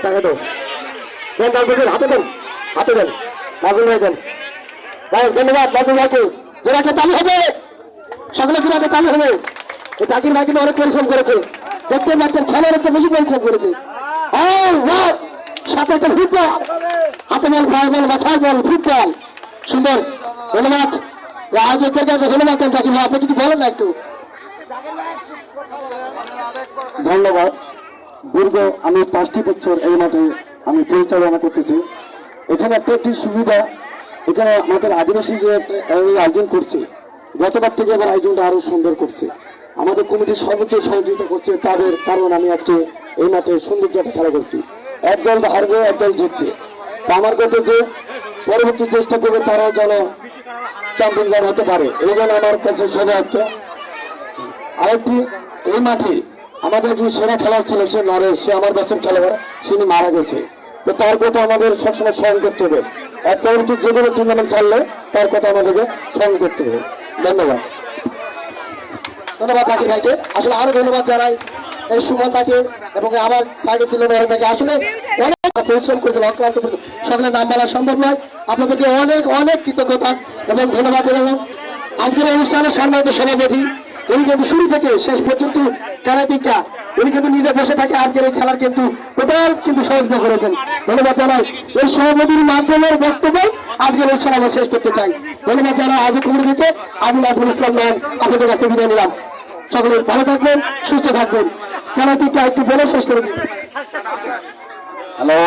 টাকা দাও, হাতে দেন, হাতে দেন, নাজুল ভাই দেন। ভাই ধন্যবাদ নাজুল ভাইকে। জোরাকে তালি হবে, সকলে জোরাকে তালি হবে। এই জাকির ভাই কিন্তু অনেক পরিশ্রম করেছে, দেখতে পাচ্ছেন খেলার হচ্ছে বেশি পরিশ্রম করেছে। সাথে একটা ফুটবল, হাতে বল, ভাই বল, মাথায় বল, ফুটবল সুন্দর। ধন্যবাদ আয়োজকদেরকে, ধন্যবাদ দেন জাকির ভাই। আপনি কিছু বলেন না একটু? ধন্যবাদ। দীর্ঘ আমি 5টি বছর এই মাঠে আমি পরিচালনা করতেছি। এখানে একটি সুবিধা, এখানে আমাদের আদিবাসী যে আয়োজন করছে, গতবার থেকে এবার আয়োজনটা আরো সুন্দর করছে। আমাদের কমিটির সর্বোচ্চ সহযোগিতা করছে তাদের, কারণ আমি আজকে এই মাঠে সৌন্দর্য একটা খেলা করছি। একদল হারবে, একদল জিতবে। তা আমার কাছে যে পরবর্তী চেষ্টা করবে তারা যেন চ্যাম্পিয়ন হতে পারে, এই জন্য আমার কাছে সৌভাগ্য। আরেকটি, এই মাঠে আমাদের যে সেরা খেলোয়াড় ছিল সে নরেশ, সে আমার দেশের খেলোয়াড়, তিনি মারা গেছে। তো তার কথা আমাদের সবসময় স্মরণ করতে হবে। এক পরবর্তী যে কোনো টুর্নামেন্ট ছাড়লে তার কথা আমাদেরকে স্মরণ করতে হবে। ধন্যবাদ। ধন্যবাদ জাকির ভাইকে। আসলে আরো ধন্যবাদ জানাই এই সুমন তাকে এবং আমার সাইডে ছিল নরেশ ভাইকে। আসলে অনেক পরিশ্রম করেছিল, অক্লান্ত সকলের নাম বলা সম্ভব নয়। আপনাদেরকে অনেক অনেক কৃতজ্ঞতা এবং ধন্যবাদ। এবং আজকের অনুষ্ঠানের সম্মানিত সভাপতি, উনি কিন্তু শুরু থেকে শেষ পর্যন্ত খেলাটিকা উনি কিন্তু নিজে বসে থাকে আজকের এই খেলার কিন্তু টোটাল কিন্তু সহযোগিতা করেছেন। ধন্যবাদ জানাই। এই সভাপতির মাধ্যমে বক্তব্য আজকের অনুষ্ঠান আমরা শেষ করতে চাই। ধন্যবাদ জানাই আজকে কমিটিকে। আমি নাজমুল ইসলাম নাম আপনাদের কাছ থেকে বিদায় নিলাম। সকলে ভালো থাকবেন, সুস্থ থাকবেন। খেলাটিকা একটু বলে শেষ করে দিন। হ্যালো।